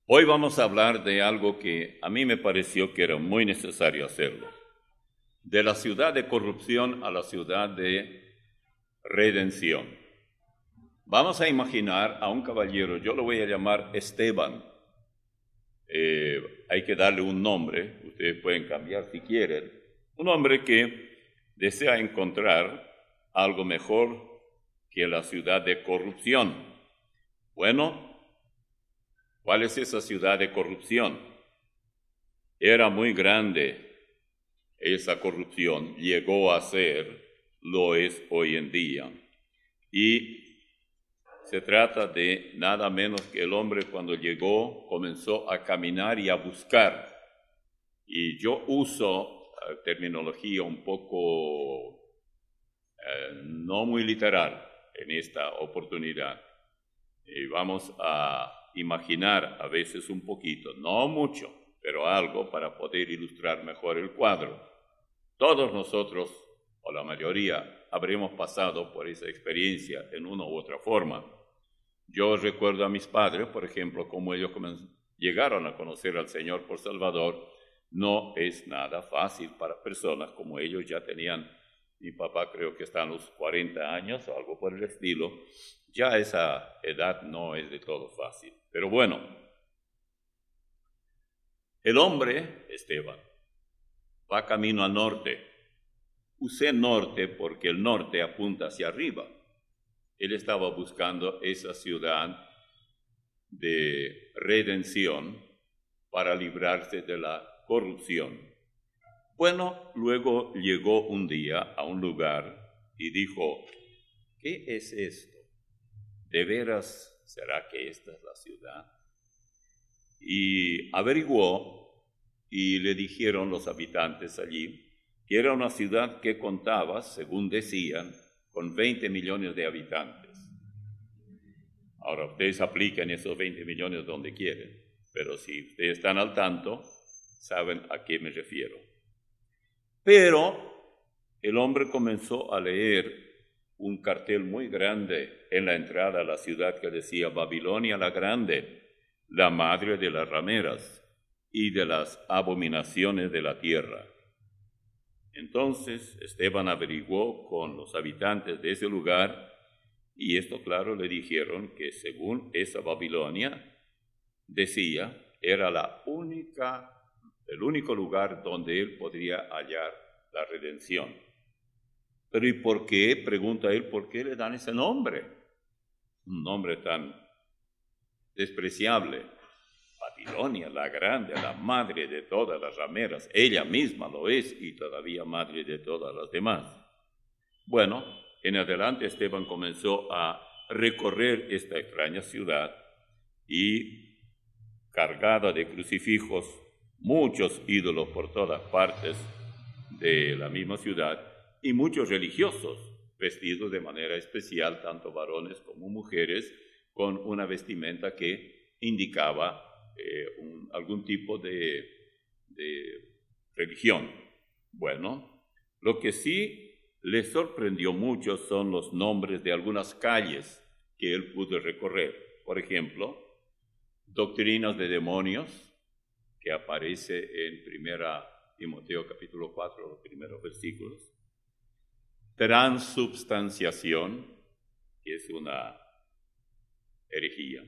Hoy vamos a hablar de algo que a mí me pareció que era muy necesario hacerlo. De la ciudad de corrupción a la ciudad de redención. Vamos a imaginar a un caballero, yo lo voy a llamar Esteban. Hay que darle un nombre, ustedes pueden cambiar si quieren. Un hombre que desea encontrar algo mejor que la ciudad de corrupción. Bueno, ¿cuál es esa ciudad de corrupción? Era muy grande esa corrupción, llegó a ser, lo es hoy en día. Y se trata de nada menos que el hombre cuando llegó comenzó a caminar y a buscar. Y yo uso terminología un poco no muy literal en esta oportunidad. Y vamos a imaginar a veces un poquito, no mucho, pero algo para poder ilustrar mejor el cuadro. Todos nosotros, o la mayoría, habremos pasado por esa experiencia en una u otra forma. Yo recuerdo a mis padres, por ejemplo, cómo ellos llegaron a conocer al Señor por Salvador. No es nada fácil para personas como ellos ya tenían. Mi papá creo que está a los 40 años o algo por el estilo. Ya esa edad no es de todo fácil. Pero bueno, el hombre, Esteban, va camino al norte. Usé norte porque el norte apunta hacia arriba. Él estaba buscando esa ciudad de redención para librarse de la corrupción. Bueno, luego llegó un día a un lugar y dijo, ¿qué es esto? ¿De veras será que esta es la ciudad? Y averiguó y le dijeron los habitantes allí que era una ciudad que contaba, según decían, con 20 millones de habitantes. Ahora, ustedes aplican esos 20 millones donde quieren, pero si ustedes están al tanto, saben a qué me refiero. Pero el hombre comenzó a leer un cartel muy grande en la entrada a la ciudad que decía Babilonia la Grande, la madre de las rameras y de las abominaciones de la tierra. Entonces Esteban averiguó con los habitantes de ese lugar y esto claro le dijeron que según esa Babilonia decía era el único lugar donde él podría hallar la redención. Pero ¿y por qué? Pregunta él, ¿por qué le dan ese nombre? Un nombre tan despreciable. Babilonia, la grande, la madre de todas las rameras. Ella misma lo es y todavía madre de todas las demás. Bueno, en adelante Esteban comenzó a recorrer esta extraña ciudad y cargada de crucifijos, muchos ídolos por todas partes de la misma ciudad y muchos religiosos vestidos de manera especial, tanto varones como mujeres, con una vestimenta que indicaba algún tipo de religión. Bueno, lo que sí le sorprendió mucho son los nombres de algunas calles que él pudo recorrer. Por ejemplo, doctrinas de demonios, que aparece en 1 Timoteo capítulo 4, los primeros versículos. Transubstanciación, que es una herejía.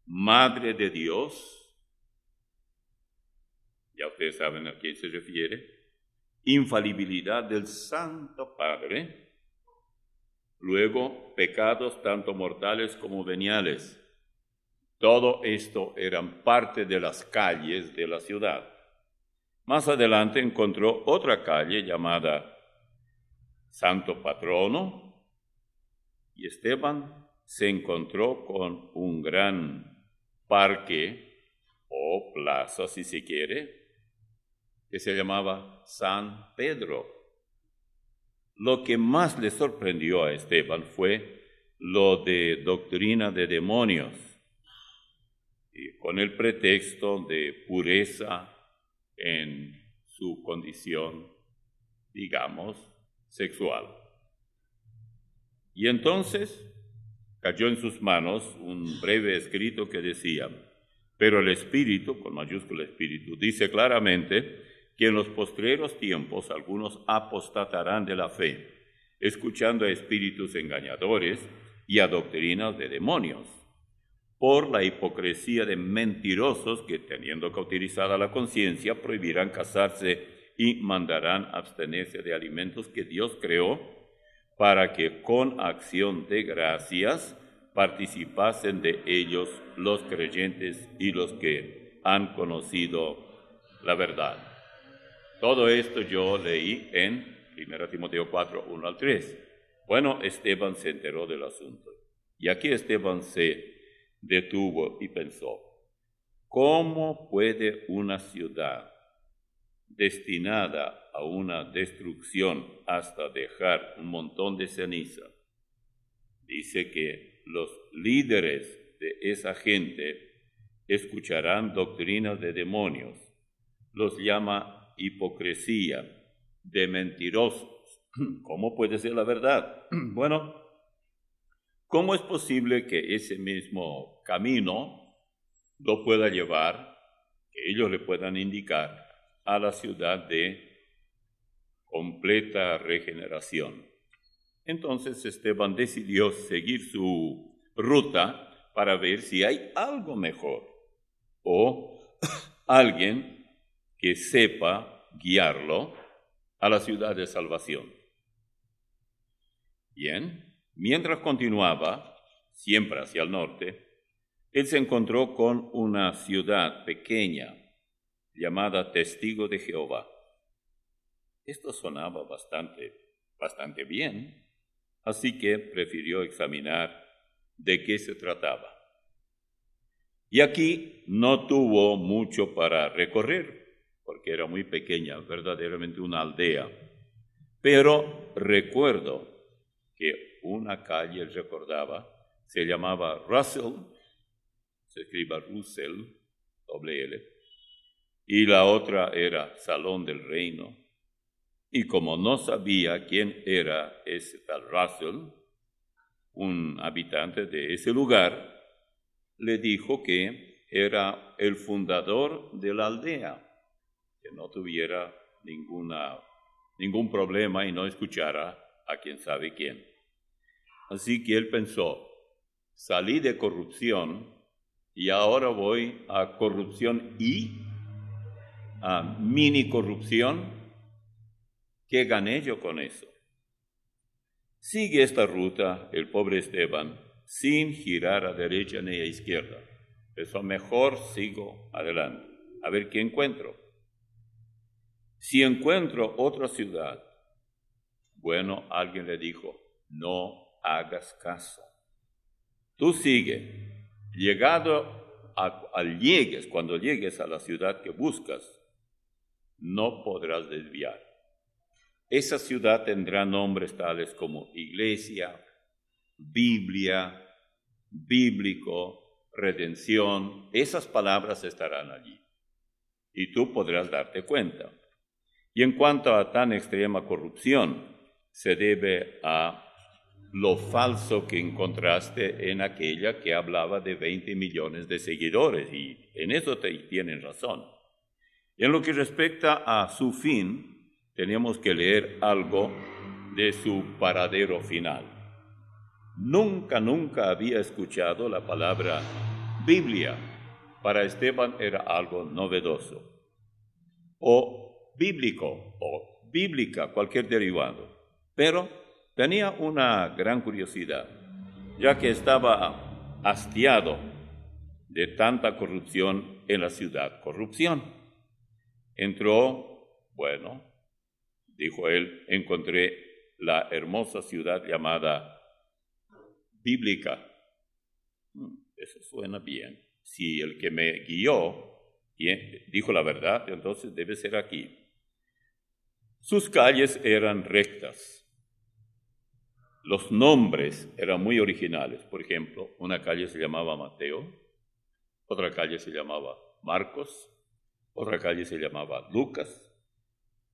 Madre de Dios, ya ustedes saben a quién se refiere. Infalibilidad del Santo Padre. Luego, pecados tanto mortales como veniales. Todo esto eran parte de las calles de la ciudad. Más adelante encontró otra calle llamada Santo Patrono y Esteban se encontró con un gran parque o plaza, si se quiere, que se llamaba San Pedro. Lo que más le sorprendió a Esteban fue lo de doctrina de demonios, y con el pretexto de pureza en su condición, digamos, sexual. Y entonces cayó en sus manos un breve escrito que decía: pero el Espíritu, con mayúscula Espíritu, dice claramente que en los postreros tiempos algunos apostatarán de la fe, escuchando a espíritus engañadores y a doctrinas de demonios, por la hipocresía de mentirosos que, teniendo cauterizada la conciencia, prohibirán casarse y mandarán abstenerse de alimentos que Dios creó, para que con acción de gracias participasen de ellos los creyentes y los que han conocido la verdad. Todo esto yo leí en 1 Timoteo 4, 1 al 3. Bueno, Esteban se enteró del asunto. Y aquí Esteban se detuvo y pensó: ¿cómo puede una ciudad destinada a una destrucción hasta dejar un montón de ceniza? Dice que los líderes de esa gente escucharán doctrinas de demonios. Los llama hipocresía, de mentirosos. ¿Cómo puede ser la verdad? Bueno, ¿cómo es posible que ese mismo camino lo pueda llevar, que ellos le puedan indicar, a la ciudad de completa regeneración? Entonces Esteban decidió seguir su ruta para ver si hay algo mejor o alguien que sepa guiarlo a la ciudad de salvación. Bien, mientras continuaba, siempre hacia el norte, él se encontró con una ciudad pequeña llamada Testigo de Jehová. Esto sonaba bastante bien, así que prefirió examinar de qué se trataba. Y aquí no tuvo mucho para recorrer, porque era muy pequeña, verdaderamente una aldea. Pero recuerdo que una calle, él recordaba, se llamaba Russell, se escribe Russell, doble L, y la otra era Salón del Reino. Y como no sabía quién era ese tal Russell, un habitante de ese lugar le dijo que era el fundador de la aldea, que no tuviera ningún problema y no escuchara a quién sabe quién. Así que él pensó: salí de corrupción y ahora voy a corrupción y a mini corrupción. ¿Qué gané yo con eso? Sigue esta ruta el pobre Esteban sin girar a derecha ni a izquierda. Eso mejor sigo adelante, a ver qué encuentro. Si encuentro otra ciudad, bueno, alguien le dijo: no hagas caso. Tú sigue. Cuando llegues a la ciudad que buscas, no podrás desviar. Esa ciudad tendrá nombres tales como iglesia, Biblia, bíblico, redención. Esas palabras estarán allí y tú podrás darte cuenta. Y en cuanto a tan extrema corrupción, se debe a lo falso que encontraste en aquella que hablaba de 20 millones de seguidores, y en eso tienen razón. Y en lo que respecta a su fin, tenemos que leer algo de su paradero final. Nunca había escuchado la palabra Biblia. Para Esteban era algo novedoso. O bíblico, o bíblica, cualquier derivado. Pero tenía una gran curiosidad, ya que estaba hastiado de tanta corrupción en la ciudad. Corrupción. Entró, bueno, dijo él, encontré la hermosa ciudad llamada Bíblica. Eso suena bien. Si el que me guió dijo la verdad, entonces debe ser aquí. Sus calles eran rectas. Los nombres eran muy originales. Por ejemplo, una calle se llamaba Mateo, otra calle se llamaba Marcos, otra calle se llamaba Lucas,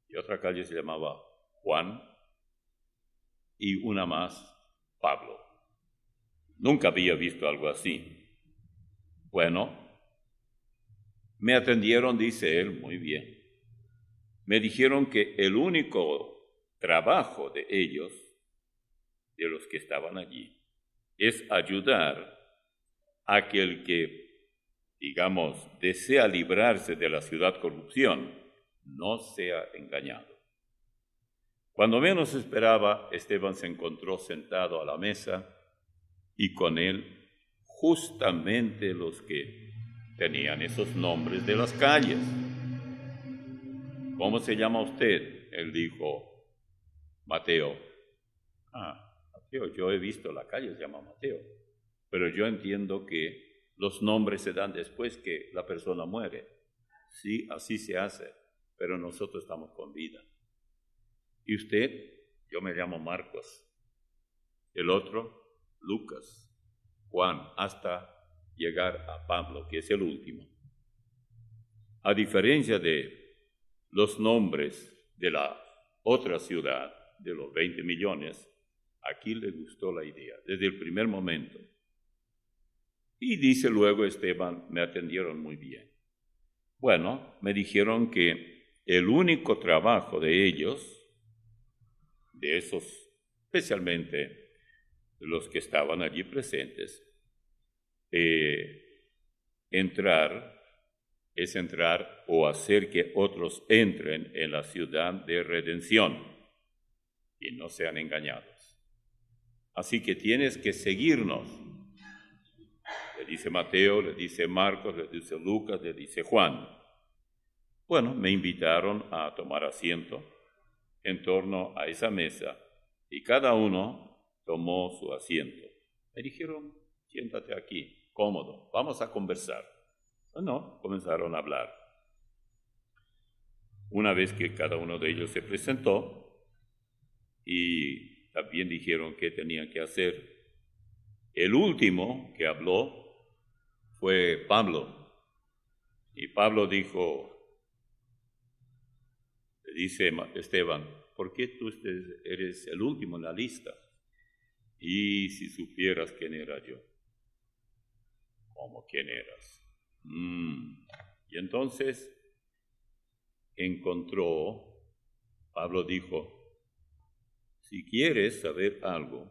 y otra calle se llamaba Juan, y una más, Pablo. Nunca había visto algo así. Bueno, me atendieron, dice él, muy bien. Me dijeron que el único trabajo de ellos, de los que estaban allí, es ayudar a que el que, digamos, desea librarse de la ciudad corrupción, no sea engañado. Cuando menos esperaba, Esteban se encontró sentado a la mesa y con él justamente los que tenían esos nombres de las calles. ¿Cómo se llama usted? Él dijo, Mateo. Mateo, yo he visto la calle, se llama Mateo. Pero yo entiendo que los nombres se dan después que la persona muere. Sí, así se hace, pero nosotros estamos con vida. ¿Y usted? Yo me llamo Marcos. El otro, Lucas. Juan, hasta llegar a Pablo, que es el último. A diferencia de los nombres de la otra ciudad, de los 20 millones, aquí le gustó la idea, desde el primer momento. Y dice luego Esteban, me atendieron muy bien. Bueno, me dijeron que el único trabajo de ellos, de esos, especialmente los que estaban allí presentes, entrar o hacer que otros entren en la ciudad de redención y no sean engañados. Así que tienes que seguirnos. Le dice Mateo, le dice Marcos, le dice Lucas, le dice Juan. Bueno, me invitaron a tomar asiento en torno a esa mesa y cada uno tomó su asiento. Me dijeron, siéntate aquí, cómodo, vamos a conversar. Bueno, comenzaron a hablar. Una vez que cada uno de ellos se presentó y también dijeron qué tenían que hacer, el último que habló fue Pablo. Y Pablo dijo, le dice Esteban, ¿por qué tú eres el último en la lista? Y si supieras quién era yo. ¿Cómo quién eras? Y entonces Pablo dijo, si quieres saber algo,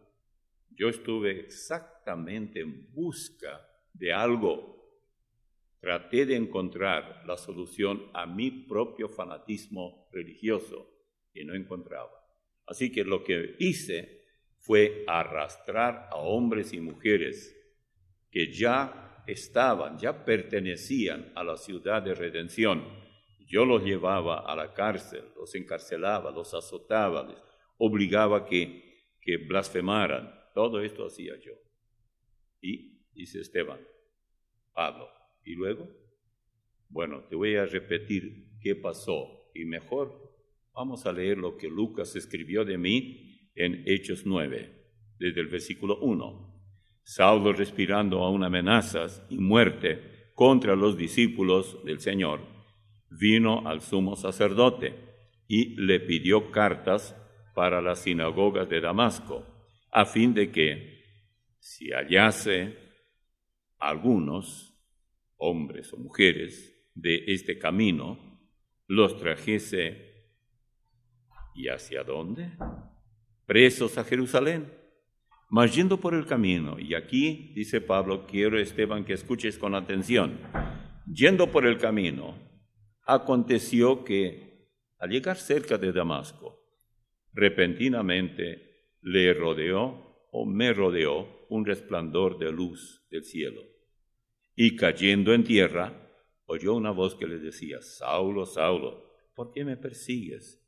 yo estuve exactamente en busca de algo. Traté de encontrar la solución a mi propio fanatismo religioso y no encontraba. Así que lo que hice fue arrastrar a hombres y mujeres que ya pertenecían a la ciudad de redención. Yo los llevaba a la cárcel, los encarcelaba, los azotaba, les obligaba que blasfemaran. Todo esto hacía yo. Y dice Esteban, Pablo, ¿y luego? Bueno, te voy a repetir qué pasó. Y mejor vamos a leer lo que Lucas escribió de mí en Hechos 9, desde el versículo 1. Saulo, respirando aún amenazas y muerte contra los discípulos del Señor, vino al sumo sacerdote y le pidió cartas para las sinagogas de Damasco, a fin de que, si hallase algunos, hombres o mujeres, de este camino, los trajese. ¿Y hacia dónde? Presos a Jerusalén. Mas yendo por el camino, y aquí, dice Pablo, quiero, Esteban, que escuches con atención, yendo por el camino, aconteció que, al llegar cerca de Damasco, repentinamente me rodeó un resplandor de luz del cielo, y cayendo en tierra, oyó una voz que le decía, Saulo, Saulo, ¿por qué me persigues?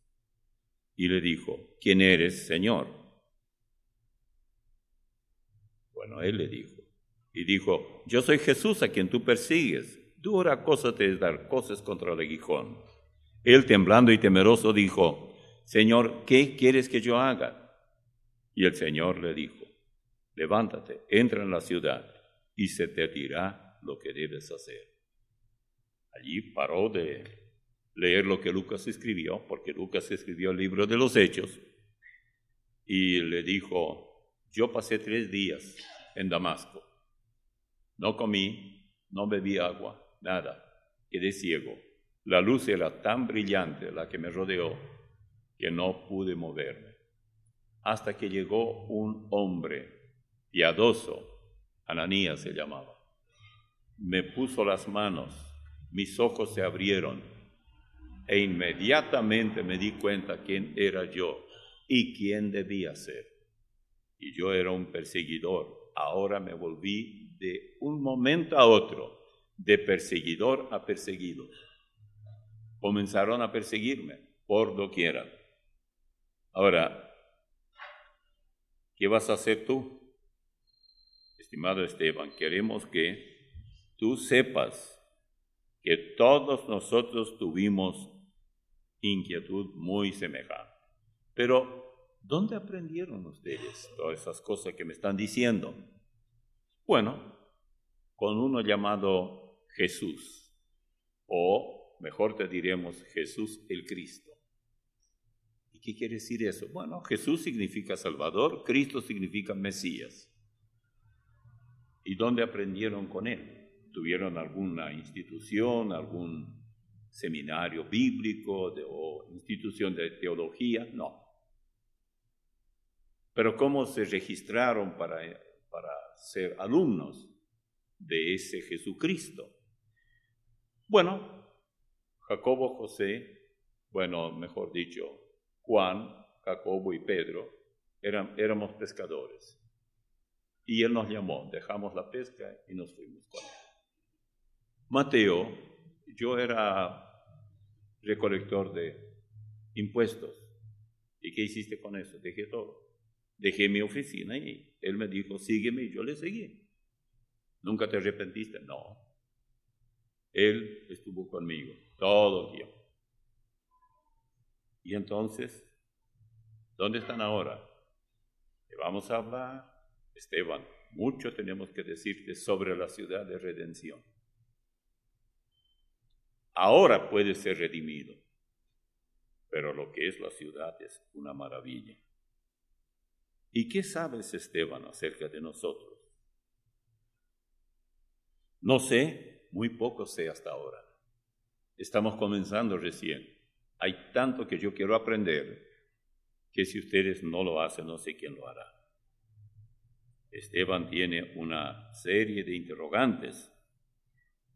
Y le dijo, ¿quién eres, Señor? Bueno, él le dijo, y dijo, yo soy Jesús a quien tú persigues. Dura cosa te es dar cosas contra el aguijón. Él, temblando y temeroso, dijo, Señor, ¿qué quieres que yo haga? Y el Señor le dijo, levántate, entra en la ciudad, y se te dirá lo que debes hacer. Allí paró de leer lo que Lucas escribió, porque Lucas escribió el libro de los Hechos, y le dijo, yo pasé 3 días en Damasco. No comí, no bebí agua, nada. Quedé ciego. La luz era tan brillante, la que me rodeó, que no pude moverme. Hasta que llegó un hombre piadoso, Ananías se llamaba. Me puso las manos, mis ojos se abrieron e inmediatamente me di cuenta quién era yo y quién debía ser. Y yo era un perseguidor. Ahora me volví de un momento a otro, de perseguidor a perseguido. Comenzaron a perseguirme por doquiera. Ahora, ¿qué vas a hacer tú? Estimado Esteban, queremos que tú sepas que todos nosotros tuvimos inquietud muy semejante. Pero, ¿dónde aprendieron ustedes todas esas cosas que me están diciendo? Bueno, con uno llamado Jesús, o mejor te diremos Jesús el Cristo. ¿Y qué quiere decir eso? Bueno, Jesús significa Salvador, Cristo significa Mesías. ¿Y dónde aprendieron con él? ¿Tuvieron alguna institución, algún seminario bíblico o institución de teología? No. Pero ¿cómo se registraron para ser alumnos de ese Jesucristo? Bueno, Jacobo, José, mejor dicho, Juan, Jacobo y Pedro, éramos pescadores. Y él nos llamó, dejamos la pesca y nos fuimos con él. Mateo, yo era recolector de impuestos. ¿Y qué hiciste con eso? Dejé todo. Dejé mi oficina y él me dijo, sígueme, y yo le seguí. ¿Nunca te arrepentiste? No. Él estuvo conmigo todo el tiempo. Y entonces, ¿dónde están ahora? Te vamos a hablar, Esteban, mucho tenemos que decirte sobre la ciudad de redención. Ahora puede ser redimido, pero lo que es la ciudad es una maravilla. ¿Y qué sabes, Esteban, acerca de nosotros? No sé, muy poco sé hasta ahora. Estamos comenzando recién. Hay tanto que yo quiero aprender que si ustedes no lo hacen, no sé quién lo hará. Esteban tiene una serie de interrogantes.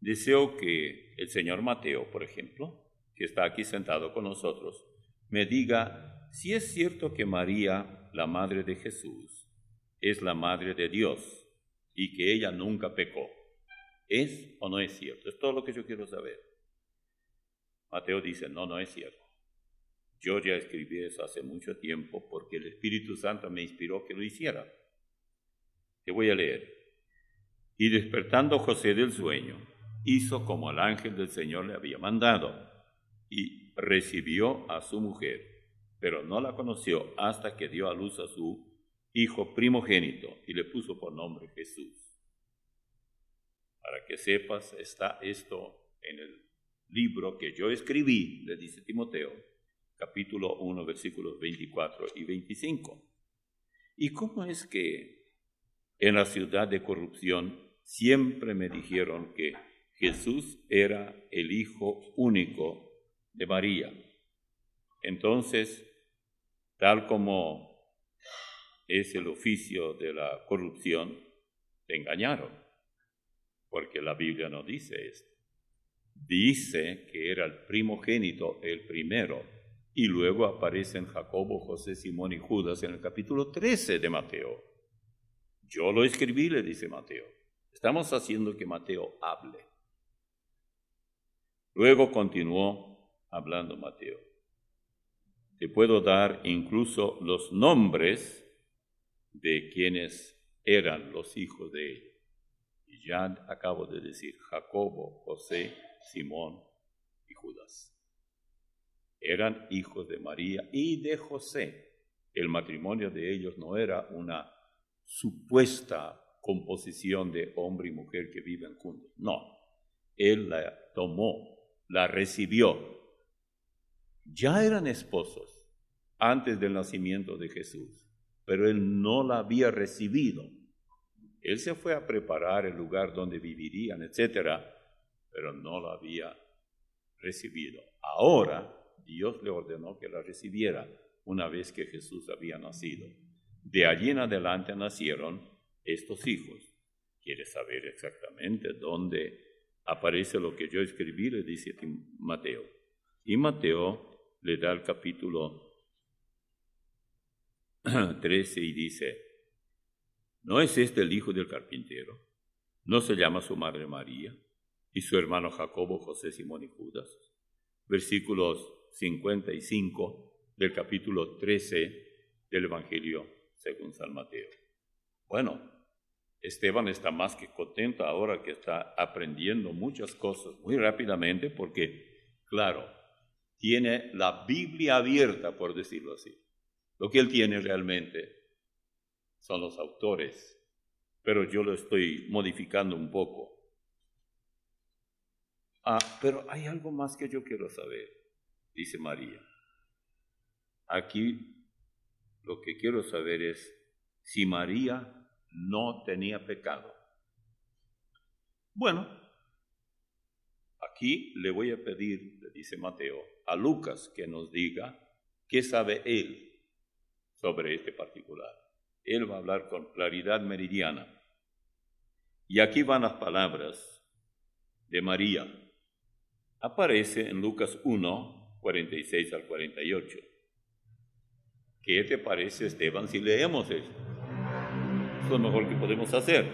Deseo que el señor Mateo, por ejemplo, que está aquí sentado con nosotros, me diga si es cierto que María, la madre de Jesús, es la madre de Dios y que ella nunca pecó. ¿Es o no es cierto? Es todo lo que yo quiero saber. Mateo dice, no es cierto. Yo ya escribí eso hace mucho tiempo porque el Espíritu Santo me inspiró que lo hiciera. Te voy a leer. Y despertando José del sueño, hizo como el ángel del Señor le había mandado y recibió a su mujer, pero no la conoció hasta que dio a luz a su hijo primogénito y le puso por nombre Jesús. Para que sepas, está esto en el libro que yo escribí, le dice Timoteo, capítulo 1, versículos 24 y 25. ¿Y cómo es que en la ciudad de corrupción siempre me dijeron que Jesús era el hijo único de María? Entonces, tal como es el oficio de la corrupción, te engañaron, porque la Biblia no dice esto. Dice que era el primogénito, el primero, y luego aparecen Jacobo, José, Simón y Judas en el capítulo 13 de Mateo. Yo lo escribí, le dice Mateo. Estamos haciendo que Mateo hable. Luego continuó hablando Mateo. Te puedo dar incluso los nombres de quienes eran los hijos de él. Y ya acabo de decir Jacobo, José, Simón y Judas. Eran hijos de María y de José. El matrimonio de ellos no era una supuesta composición de hombre y mujer que viven juntos. No, él la tomó, la recibió. Ya eran esposos antes del nacimiento de Jesús, pero él no la había recibido. Él se fue a preparar el lugar donde vivirían, etc., pero no la había recibido. Ahora Dios le ordenó que la recibiera una vez que Jesús había nacido. De allí en adelante nacieron estos hijos. ¿Quiere saber exactamente dónde aparece lo que yo escribí? Le dice Mateo. Y Mateo le da el capítulo 13 y dice: ¿no es este el hijo del carpintero? ¿No se llama su madre María? ¿Y su hermano Jacobo, José, Simón y Judas? Versículos 55 del capítulo 13 del Evangelio según San Mateo. Bueno, Esteban está más que contento ahora que está aprendiendo muchas cosas muy rápidamente porque, claro, tiene la Biblia abierta, por decirlo así. Lo que él tiene realmente son los autores, pero yo lo estoy modificando un poco. Pero hay algo más que yo quiero saber, dice María. Aquí lo que quiero saber es si María no tenía pecado. Bueno, aquí le voy a pedir, le dice Mateo, a Lucas que nos diga qué sabe él sobre este particular. Él va a hablar con claridad meridiana. Y aquí van las palabras de María. Aparece en Lucas 1, 46 al 48. ¿Qué te parece, Esteban, si leemos esto? Es lo mejor que podemos hacer.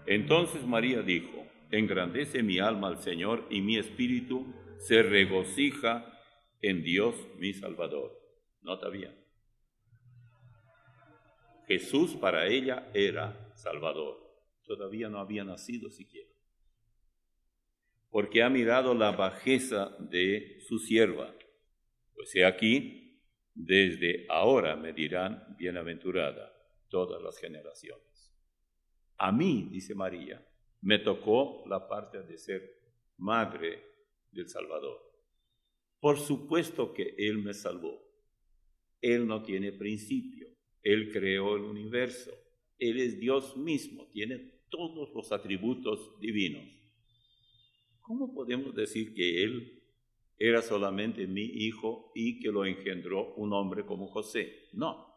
Entonces María dijo: engrandece mi alma al Señor y mi espíritu se regocija en Dios mi Salvador. Nota bien. Jesús para ella era Salvador. Todavía no había nacido siquiera. Porque ha mirado la bajeza de su sierva. Pues he aquí, desde ahora me dirán bienaventurada todas las generaciones. A mí, dice María, me tocó la parte de ser madre del Salvador. Por supuesto que Él me salvó. Él no tiene principio. Él creó el universo. Él es Dios mismo. Tiene todos los atributos divinos. ¿Cómo podemos decir que Él era solamente mi hijo y que lo engendró un hombre como José? No.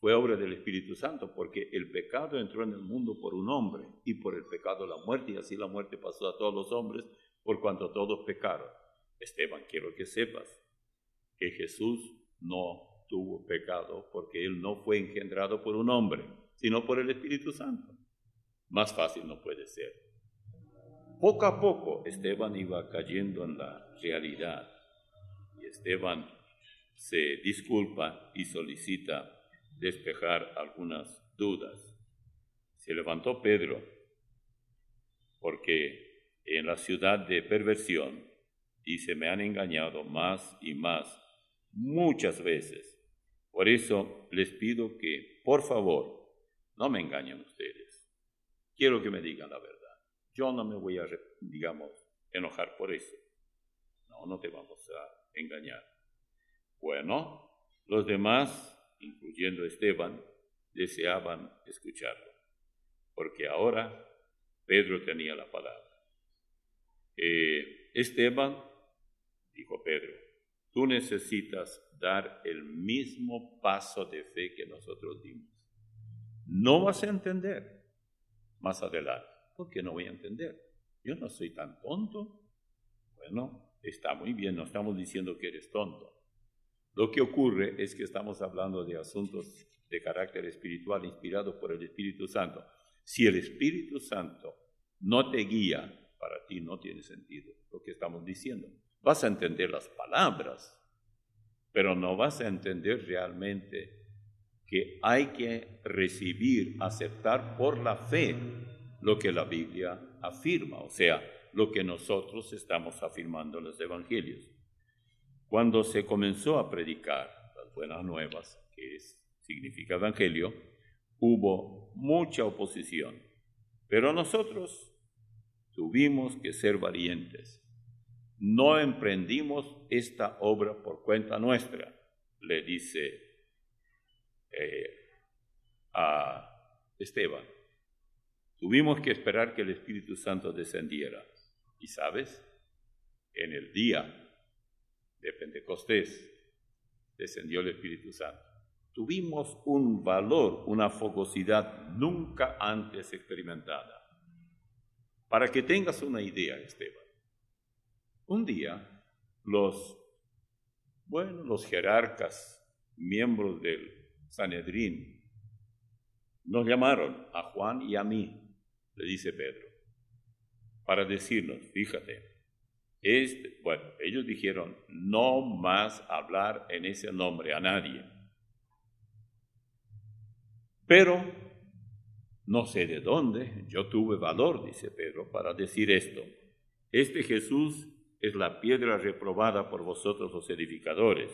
Fue obra del Espíritu Santo, porque el pecado entró en el mundo por un hombre, y por el pecado la muerte, y así la muerte pasó a todos los hombres, por cuanto todos pecaron. Esteban, quiero que sepas que Jesús no tuvo pecado, porque Él no fue engendrado por un hombre, sino por el Espíritu Santo. Más fácil no puede ser. Poco a poco, Esteban iba cayendo en la realidad, y Esteban se disculpa y solicita despejar algunas dudas. Se levantó Pedro, porque en la ciudad de perversión, dice, me han engañado más y más, muchas veces. Por eso les pido que, por favor, no me engañen ustedes. Quiero que me digan la verdad. Yo no me voy a, enojar por eso. No te vamos a engañar. Bueno, los demás, incluyendo Esteban, deseaban escucharlo, porque ahora Pedro tenía la palabra. Esteban, dijo Pedro, tú necesitas dar el mismo paso de fe que nosotros dimos. No vas a entender más adelante. ¿Por qué no voy a entender? Yo no soy tan tonto. Bueno, está muy bien, no estamos diciendo que eres tonto. Lo que ocurre es que estamos hablando de asuntos de carácter espiritual inspirados por el Espíritu Santo. Si el Espíritu Santo no te guía, para ti no tiene sentido lo que estamos diciendo. Vas a entender las palabras, pero no vas a entender realmente que hay que recibir, aceptar por la fe lo que la Biblia afirma, o sea, lo que nosotros estamos afirmando en los evangelios. Cuando se comenzó a predicar las buenas nuevas, que significa evangelio, hubo mucha oposición, pero nosotros tuvimos que ser valientes. No emprendimos esta obra por cuenta nuestra, le dice a Esteban. tuvimos que esperar que el Espíritu Santo descendiera. Y sabes, en el día de Pentecostés descendió el Espíritu Santo. Tuvimos un valor, una fogosidad nunca antes experimentada. Para que tengas una idea, Esteban, un día los jerarcas, miembros del Sanedrín, nos llamaron a Juan y a mí, le dice Pedro, para decirnos, fíjate, ellos dijeron, no más hablar en ese nombre a nadie. Pero no sé de dónde, yo tuve valor, dice Pedro, para decir esto. Este Jesús es la piedra reprobada por vosotros los edificadores,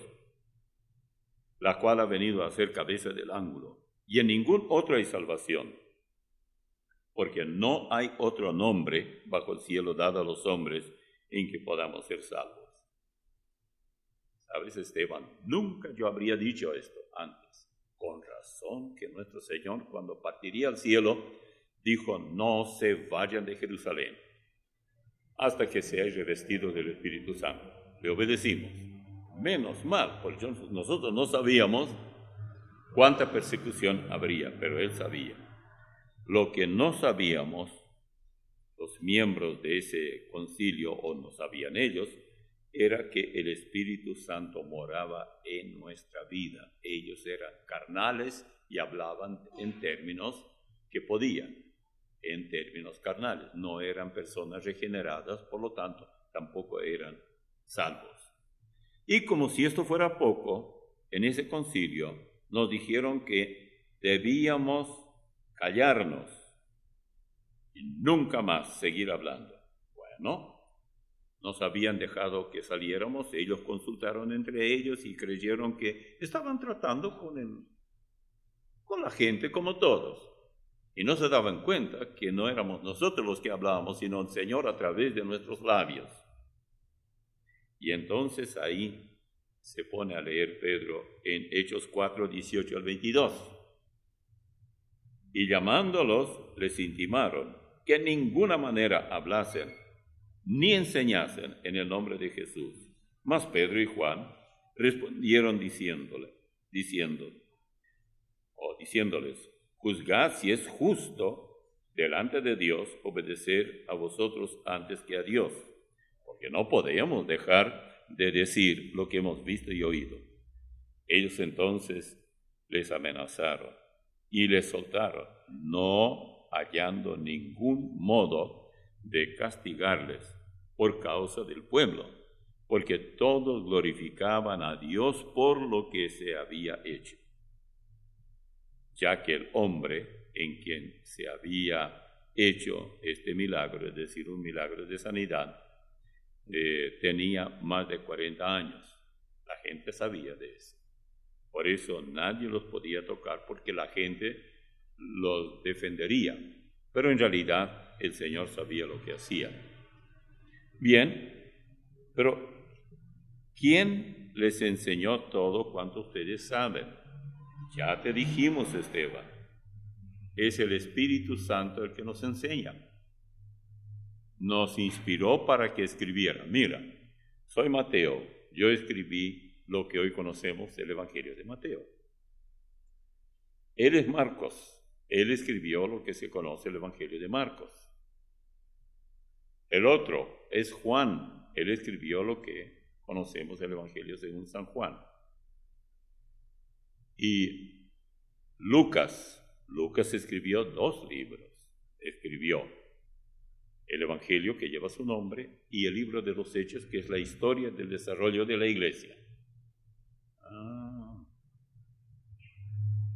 la cual ha venido a ser cabeza del ángulo, y en ningún otro hay salvación, porque no hay otro nombre bajo el cielo dado a los hombres en que podamos ser salvos. ¿Sabes, Esteban? Nunca yo habría dicho esto antes. Con razón que nuestro Señor, cuando partiría al cielo, dijo, no se vayan de Jerusalén hasta que seáis revestidos del Espíritu Santo. Le obedecimos. Menos mal, porque nosotros no sabíamos cuánta persecución habría, pero Él sabía. Lo que no sabíamos, los miembros de ese concilio, o no sabían ellos, era que el Espíritu Santo moraba en nuestra vida. Ellos eran carnales y hablaban en términos que podían, en términos carnales. No eran personas regeneradas, por lo tanto, tampoco eran salvos. Y como si esto fuera poco, en ese concilio nos dijeron que debíamos callarnos y nunca más seguir hablando. Bueno, nos habían dejado que saliéramos, ellos consultaron entre ellos y creyeron que estaban tratando con la gente como todos. Y no se daban cuenta que no éramos nosotros los que hablábamos, sino el Señor a través de nuestros labios. Y entonces ahí se pone a leer Pedro en Hechos 4, 18 al 22. Y llamándolos, les intimaron que en ninguna manera hablasen ni enseñasen en el nombre de Jesús. Mas Pedro y Juan respondieron diciéndoles, juzgad si es justo delante de Dios obedecer a vosotros antes que a Dios, porque no podemos dejar de decir lo que hemos visto y oído. Ellos entonces les amenazaron y les soltaron, no hallando ningún modo de castigarles por causa del pueblo, porque todos glorificaban a Dios por lo que se había hecho, ya que el hombre en quien se había hecho este milagro, es decir, un milagro de sanidad, tenía más de 40 años. La gente sabía de eso. Por eso nadie los podía tocar, porque la gente los defendería. Pero en realidad el Señor sabía lo que hacía. Bien, pero ¿quién les enseñó todo cuanto ustedes saben? Ya te dijimos, Esteban, es el Espíritu Santo el que nos enseña. Nos inspiró para que escribiera. Mira, soy Mateo, yo escribí lo que hoy conocemos el Evangelio de Mateo. Él es Marcos, él escribió lo que se conoce el Evangelio de Marcos. El otro es Juan, él escribió lo que conocemos el Evangelio según San Juan. Y Lucas escribió 2 libros. Escribió el Evangelio que lleva su nombre y el libro de los Hechos, que es la historia del desarrollo de la iglesia.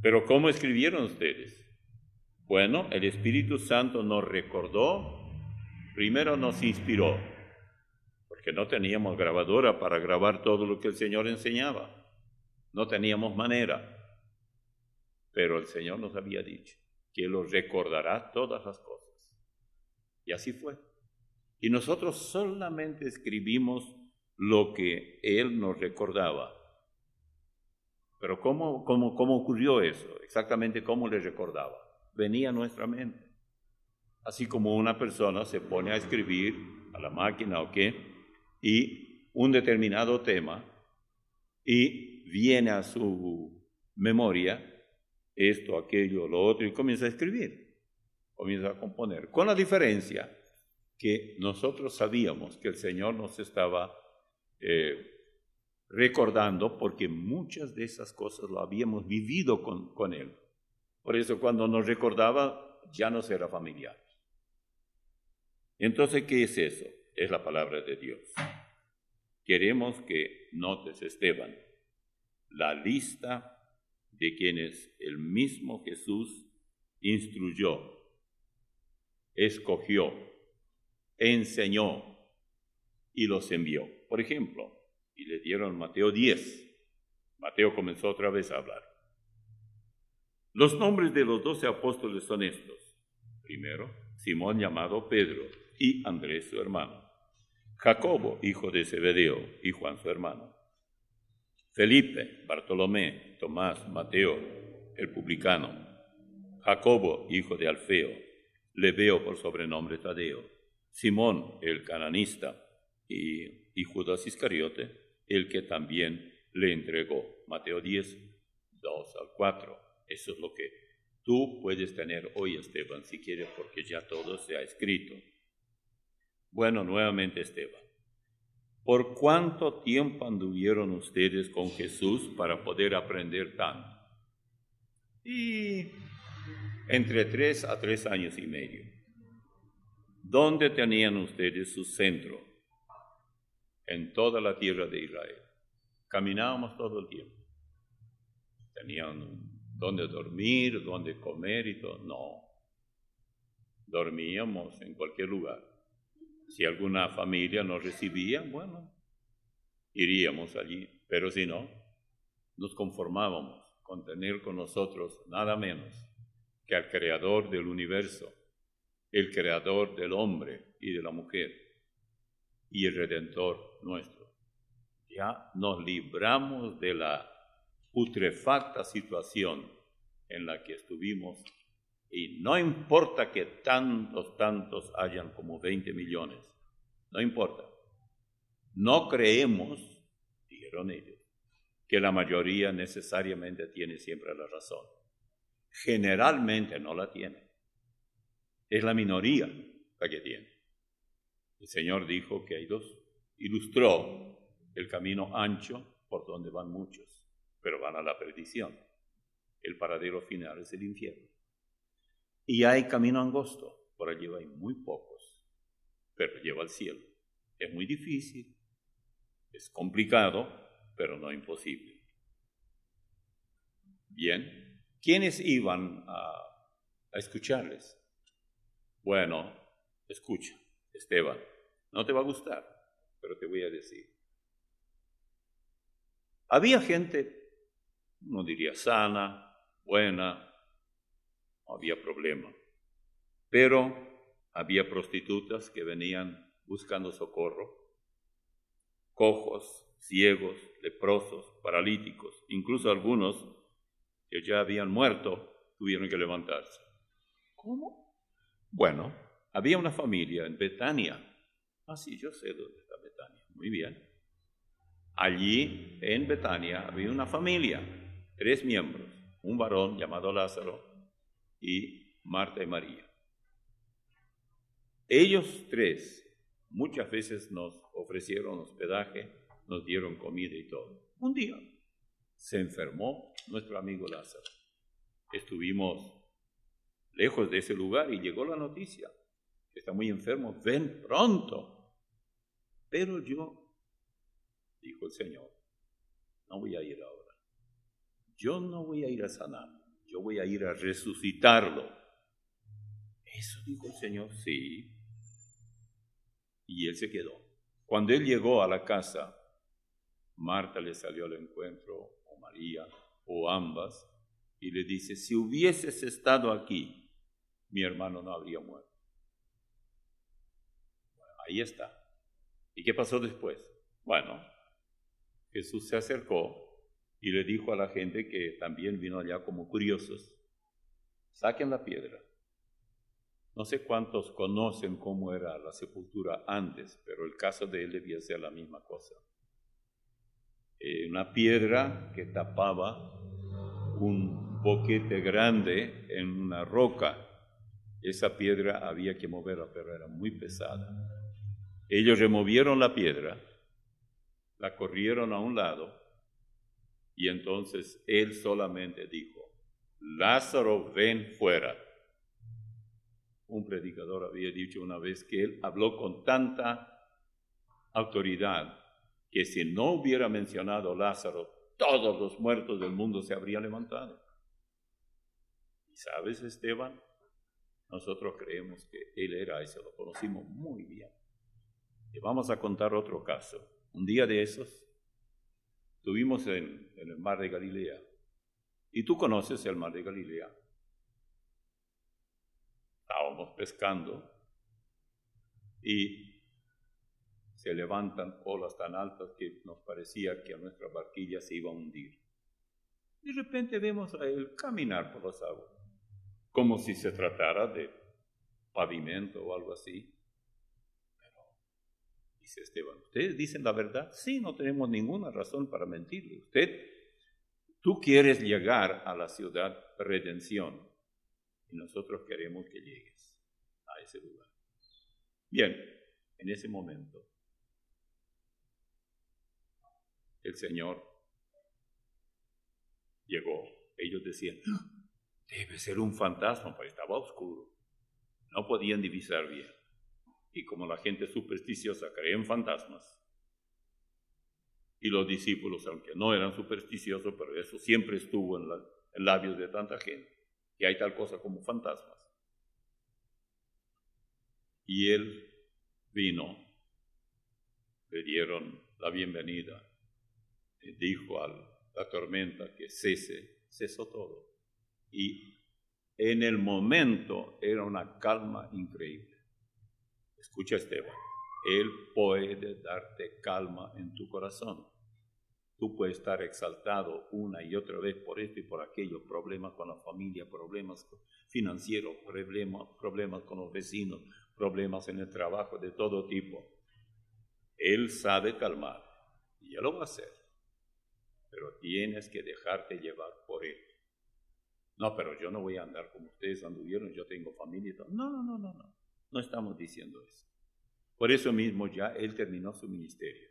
Pero ¿cómo escribieron ustedes? Bueno, el Espíritu Santo nos recordó, primero nos inspiró, porque no teníamos grabadora para grabar todo lo que el Señor enseñaba. No teníamos manera. Pero el Señor nos había dicho que Él os recordará todas las cosas. Y así fue. Y nosotros solamente escribimos lo que Él nos recordaba. Pero ¿cómo ocurrió eso? Exactamente cómo le recordaba. Venía a nuestra mente. así como una persona se pone a escribir a la máquina o qué, y un determinado tema, y viene a su memoria esto, aquello, lo otro, y comienza a escribir, comienza a componer, con la diferencia que nosotros sabíamos que el Señor nos estaba recordando, porque muchas de esas cosas lo habíamos vivido con Él. Por eso cuando nos recordaba, ya nos era familiar. Entonces, ¿qué es eso? Es la palabra de Dios. Queremos que notes, Esteban, la lista de quienes el mismo Jesús instruyó, escogió, enseñó y los envió. Por ejemplo, y le dieron Mateo 10. Mateo comenzó otra vez a hablar. Los nombres de los 12 apóstoles son estos. Primero, Simón llamado Pedro y Andrés su hermano. Jacobo, hijo de Zebedeo, y Juan su hermano. Felipe, Bartolomé, Tomás, Mateo, el publicano. Jacobo, hijo de Alfeo, Lebeo por sobrenombre Tadeo. Simón, el cananista, y Judas Iscariote, el que también le entregó. Mateo 10, 2 al 4. Eso es lo que tú puedes tener hoy, Esteban, si quieres, porque ya todo se ha escrito. Bueno, nuevamente, Esteban, ¿por cuánto tiempo anduvieron ustedes con Jesús para poder aprender tanto? Y entre 3 a 3 años y medio. ¿Dónde tenían ustedes su centro? En toda la tierra de Israel. Caminábamos todo el tiempo. Tenían dónde dormir, dónde comer y todo. No. Dormíamos en cualquier lugar. Si alguna familia nos recibía, bueno, iríamos allí. Pero si no, nos conformábamos con tener con nosotros nada menos que al Creador del universo, el Creador del hombre y de la mujer, y el Redentor nuestro. Ya nos libramos de la putrefacta situación en la que estuvimos, y no importa que tantos hayan como 20 millones, no importa. No creemos, dijeron ellos, que la mayoría necesariamente tiene siempre la razón. Generalmente no la tiene. Es la minoría la que tiene. El Señor dijo que hay dos. Ilustró el camino ancho por donde van muchos, pero van a la perdición. El paradero final es el infierno. Y hay camino angosto, por allí hay muy pocos, pero lleva al cielo. Es muy difícil, es complicado, pero no imposible. Bien, ¿quiénes iban a escucharles? Bueno, escucha, Esteban, no te va a gustar, pero te voy a decir. Había gente, no diría sana, buena, no había problema, pero había prostitutas que venían buscando socorro, cojos, ciegos, leprosos, paralíticos, incluso algunos que ya habían muerto tuvieron que levantarse. ¿Cómo? Bueno, había una familia en Betania. Ah, sí, yo sé dónde está Betania. Muy bien. Allí, en Betania, había una familia, 3 miembros, un varón llamado Lázaro y Marta y María. Ellos 3 muchas veces nos ofrecieron hospedaje, nos dieron comida y todo. Un día se enfermó nuestro amigo Lázaro. Estuvimos lejos de ese lugar y llegó la noticia. Está muy enfermo, ven pronto. Pero yo, dijo el Señor, no voy a ir ahora. Yo no voy a ir a sanar, yo voy a ir a resucitarlo. Eso dijo el Señor, sí. Y él se quedó. Cuando él llegó a la casa, Marta le salió al encuentro, o María, o ambas, y le dice, si hubieses estado aquí, mi hermano no habría muerto. Bueno, ahí está. ¿Y qué pasó después? Bueno, Jesús se acercó y le dijo a la gente que también vino allá como curiosos, saquen la piedra. No sé cuántos conocen cómo era la sepultura antes, pero el caso de él debía ser la misma cosa. Una piedra que tapaba un boquete grande en una roca. Esa piedra había que moverla, pero era muy pesada. Ellos removieron la piedra, la corrieron a un lado, y entonces él solamente dijo: Lázaro, ven fuera. Un predicador había dicho una vez que él habló con tanta autoridad que si no hubiera mencionado Lázaro, todos los muertos del mundo se habrían levantado. ¿Y sabes, Esteban? Nosotros creemos que él era ese, lo conocimos muy bien. Y vamos a contar otro caso. Un día de esos, estuvimos en el mar de Galilea. Y tú conoces el mar de Galilea. Estábamos pescando y se levantan olas tan altas que nos parecía que nuestra barquilla se iba a hundir. De repente vemos a él caminar por las aguas, como si se tratara de pavimento o algo así. Pero, dice Esteban, ¿ustedes dicen la verdad? Sí, no tenemos ninguna razón para mentirle. Tú quieres llegar a la ciudad Redención y nosotros queremos que llegues a ese lugar. Bien, en ese momento, el Señor llegó. Ellos decían, debe ser un fantasma, porque estaba oscuro. No podían divisar bien. Y como la gente supersticiosa cree en fantasmas, y los discípulos, aunque no eran supersticiosos, pero eso siempre estuvo en labios de tanta gente, que hay tal cosa como fantasmas. Y él vino, le dieron la bienvenida, dijo a la tormenta que cesó todo. Y en el momento era una calma increíble. Escucha, Esteban, Él puede darte calma en tu corazón. Tú puedes estar exaltado una y otra vez por esto y por aquello, problemas con la familia, problemas financieros, problemas con los vecinos, problemas en el trabajo de todo tipo. Él sabe calmar y ya lo va a hacer, pero tienes que dejarte llevar por Él. No, pero yo no voy a andar como ustedes anduvieron, yo tengo familia y todo. No estamos diciendo eso. Por eso mismo ya Él terminó su ministerio.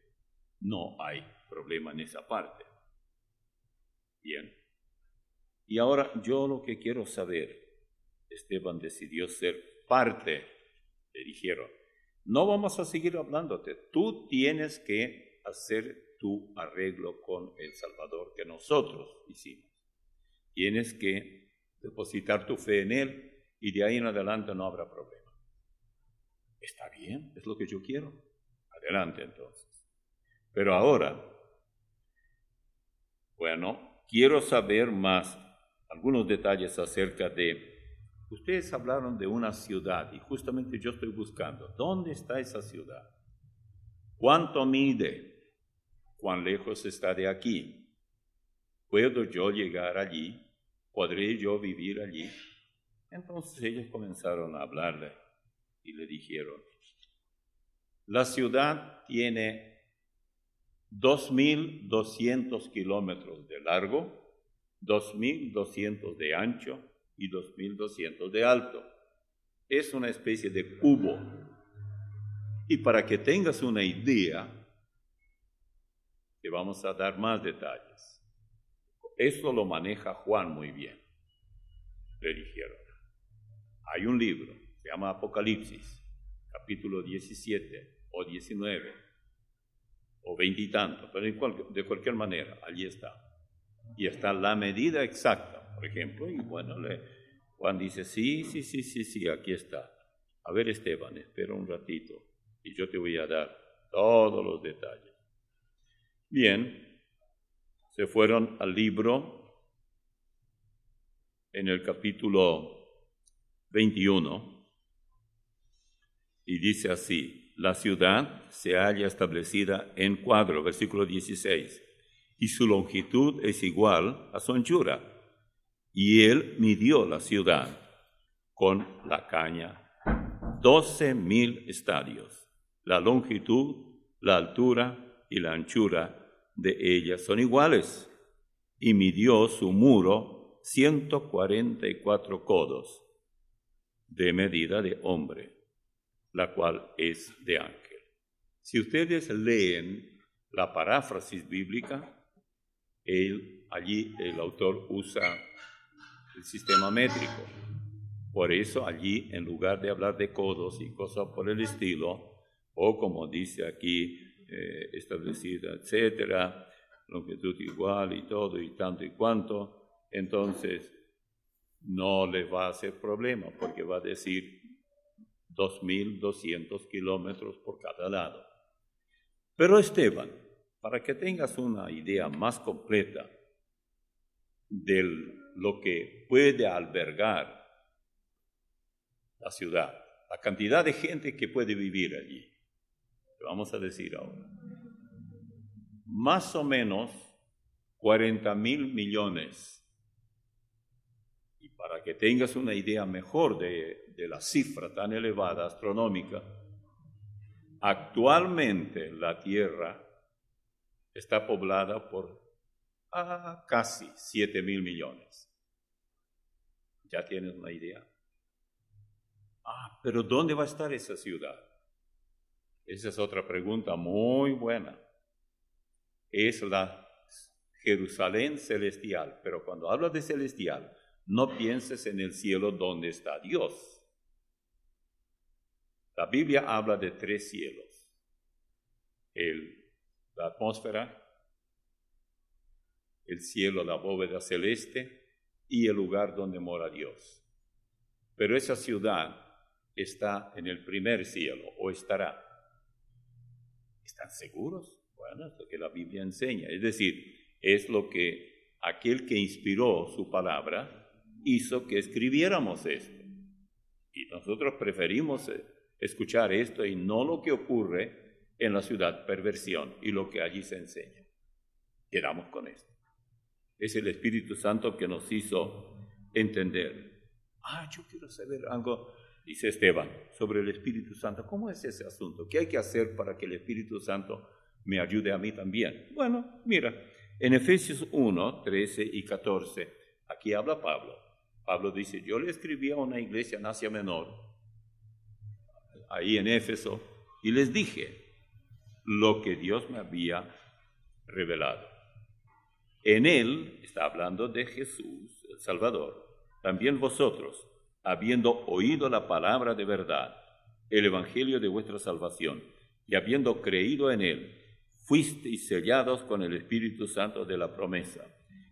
No hay problema en esa parte. Bien. Y ahora yo lo que quiero saber, Esteban decidió ser parte, le dijeron, no vamos a seguir hablándote, tú tienes que hacer tu arreglo con el Salvador que nosotros hicimos. Tienes que depositar tu fe en Él y de ahí en adelante no habrá problema. Está bien, es lo que yo quiero. Adelante entonces. Pero ahora, bueno, quiero saber más, algunos detalles acerca de, ustedes hablaron de una ciudad y justamente yo estoy buscando, ¿dónde está esa ciudad? ¿Cuánto mide? ¿Cuán lejos está de aquí? ¿Puedo yo llegar allí? ¿Podré yo vivir allí? Entonces ellos comenzaron a hablarle y le dijeron, la ciudad tiene 2.200 kilómetros de largo, 2.200 de ancho y 2.200 de alto. Es una especie de cubo. Y para que tengas una idea, te vamos a dar más detalles. Esto lo maneja Juan muy bien, le dijeron. Hay un libro, se llama Apocalipsis, capítulo 17 o 19. O 20 y tanto, pero de cualquier manera, allí está. Y está la medida exacta, por ejemplo, y bueno, Juan dice, sí, aquí está. A ver, Esteban, espera un ratito, y yo te voy a dar todos los detalles. Bien, se fueron al libro en el capítulo 21, y dice así, la ciudad se halla establecida en cuadro, versículo 16, y su longitud es igual a su anchura. Y él midió la ciudad con la caña 12,000 estadios. La longitud, la altura y la anchura de ella son iguales. Y midió su muro 144 codos, de medida de hombre, la cual es de ángel. Si ustedes leen la paráfrasis bíblica, allí el autor usa el sistema métrico. Por eso allí, en lugar de hablar de codos y cosas por el estilo, o como dice aquí, establecida, etcétera, longitud igual y todo y tanto y cuanto, entonces no le va a hacer problema porque va a decir 2,200 kilómetros por cada lado. Pero Esteban, para que tengas una idea más completa de lo que puede albergar la ciudad, la cantidad de gente que puede vivir allí, lo vamos a decir ahora. Más o menos 40,000 millones. Y para que tengas una idea mejor de la cifra tan elevada, astronómica, actualmente la Tierra está poblada por casi 7,000 millones. ¿Ya tienes una idea? Pero ¿dónde va a estar esa ciudad? Esa es otra pregunta muy buena. Es la Jerusalén celestial, pero cuando hablas de celestial, no pienses en el cielo donde está Dios. La Biblia habla de 3 cielos: la atmósfera, el cielo, la bóveda celeste y el lugar donde mora Dios. Pero esa ciudad está en el primer cielo, o estará. ¿Están seguros? Bueno, es lo que la Biblia enseña. Es decir, es lo que aquel que inspiró su palabra hizo que escribiéramos esto. Y nosotros preferimos escuchar esto y no lo que ocurre en la ciudad, perversión, y lo que allí se enseña. Quedamos con esto. Es el Espíritu Santo que nos hizo entender. Yo quiero saber algo, dice Esteban, sobre el Espíritu Santo. ¿Cómo es ese asunto? ¿Qué hay que hacer para que el Espíritu Santo me ayude a mí también? Bueno, mira, en Efesios 1, 13 y 14, aquí habla Pablo. Pablo dice, yo le escribí a una iglesia en Asia Menor, ahí en Éfeso, y les dije lo que Dios me había revelado. En él, está hablando de Jesús, el Salvador, también vosotros, habiendo oído la palabra de verdad, el evangelio de vuestra salvación, y habiendo creído en él, fuisteis sellados con el Espíritu Santo de la promesa,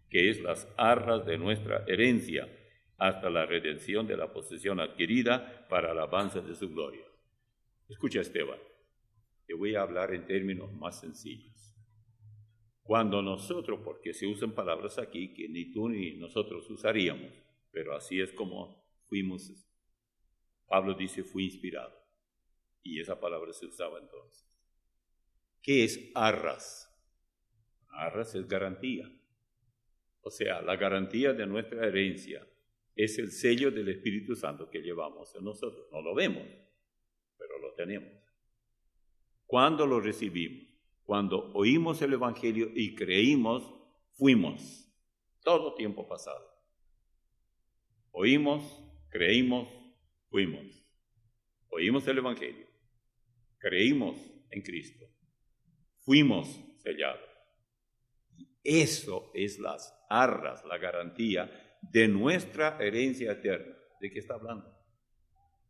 que es las arras de nuestra herencia, hasta la redención de la posesión adquirida para la alabanza de su gloria. Escucha, Esteban, te voy a hablar en términos más sencillos. Cuando nosotros, porque se usan palabras aquí que ni tú ni nosotros usaríamos, pero así es como fuimos, Pablo dice, fui inspirado, y esa palabra se usaba entonces. ¿Qué es arras? Arras es garantía. O sea, la garantía de nuestra herencia es el sello del Espíritu Santo que llevamos en nosotros. No lo vemos, pero lo tenemos. ¿Cuándo lo recibimos? Cuando oímos el Evangelio y creímos, fuimos. Todo tiempo pasado. Oímos, creímos, fuimos. Oímos el Evangelio. Creímos en Cristo. Fuimos sellados. Eso es las arras, la garantía de nuestra herencia eterna. ¿De qué está hablando?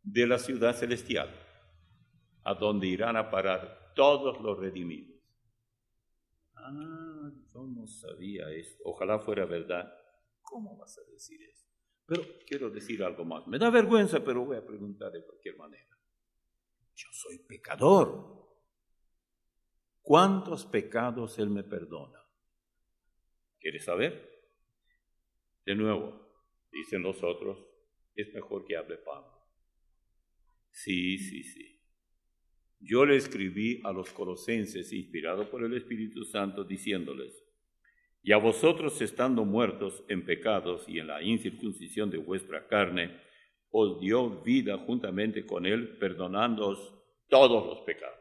De la ciudad celestial, a donde irán a parar todos los redimidos. Yo no sabía esto. Ojalá fuera verdad. ¿Cómo vas a decir eso? Pero quiero decir algo más. Me da vergüenza, pero voy a preguntar de cualquier manera. Yo soy pecador. ¿Cuántos pecados Él me perdona? ¿Quieres saber? De nuevo, dicen los otros, es mejor que hable Pablo. Sí. Yo le escribí a los colosenses, inspirado por el Espíritu Santo, diciéndoles, y a vosotros estando muertos en pecados y en la incircuncisión de vuestra carne, os dio vida juntamente con él, perdonándoos todos los pecados.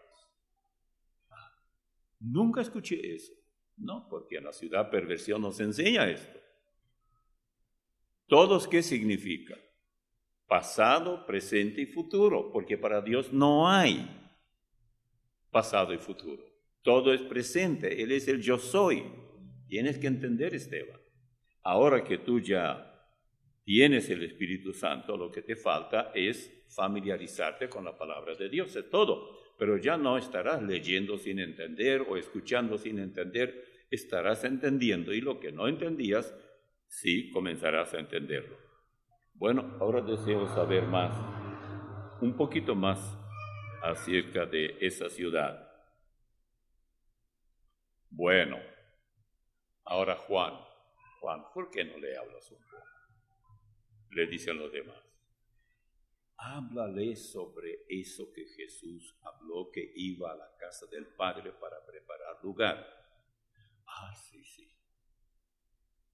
Nunca escuché eso. No, porque en la ciudad perversión nos enseña esto. ¿Todos qué significa? Pasado, presente y futuro, porque para Dios no hay pasado y futuro. Todo es presente, Él es el yo soy. Tienes que entender, Esteban. Ahora que tú ya tienes el Espíritu Santo, lo que te falta es familiarizarte con la palabra de Dios, es todo. Pero ya no estarás leyendo sin entender o escuchando sin entender, estarás entendiendo y lo que no entendías, sí comenzarás a entenderlo. Bueno, ahora deseo saber más, un poquito más acerca de esa ciudad. Bueno, ahora Juan, ¿por qué no le hablas un poco? Le dicen los demás. Háblale sobre eso que Jesús habló, que iba a la casa del Padre para preparar lugar. Sí.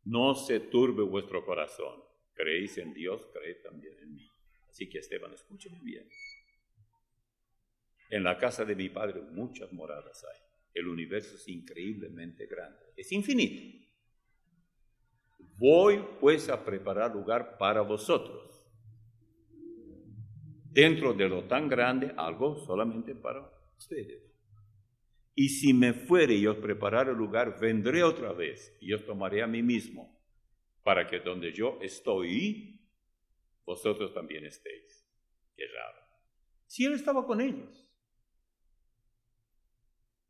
No se turbe vuestro corazón. Creéis en Dios, creed también en mí. Así que Esteban, escúcheme bien. En la casa de mi Padre muchas moradas hay. El universo es increíblemente grande, es infinito. Voy pues a preparar lugar para vosotros. Dentro de lo tan grande, algo solamente para ustedes. Y si me fuere y os preparare lugar, vendré otra vez y os tomaré a mí mismo, para que donde yo estoy, vosotros también estéis. Qué raro. Si Él estaba con ellos.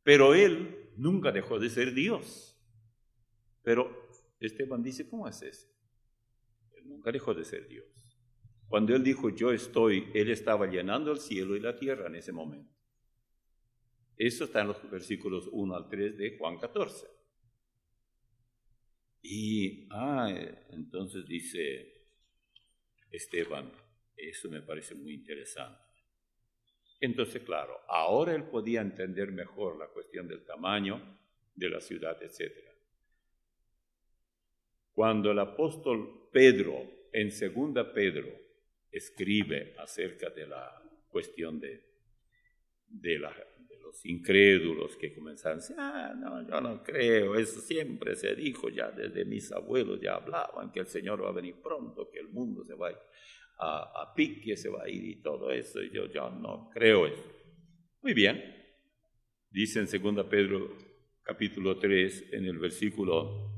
Pero Él nunca dejó de ser Dios. Pero Esteban dice, ¿cómo es eso? Él nunca dejó de ser Dios. Cuando Él dijo, yo estoy, Él estaba llenando el cielo y la tierra en ese momento. Eso está en los versículos 1 al 3 de Juan 14. Y, entonces dice Esteban, eso me parece muy interesante. Entonces, claro, ahora él podía entender mejor la cuestión del tamaño de la ciudad, etc. Cuando el apóstol Pedro, en 2 Pedro, escribe acerca de la cuestión de los incrédulos que comenzaron a decir, no, yo no creo, eso siempre se dijo ya desde mis abuelos, ya hablaban que el Señor va a venir pronto, que el mundo se va a pique, se va a ir y todo eso, y yo no creo eso. Muy bien, dice en 2 Pedro capítulo 3, en el versículo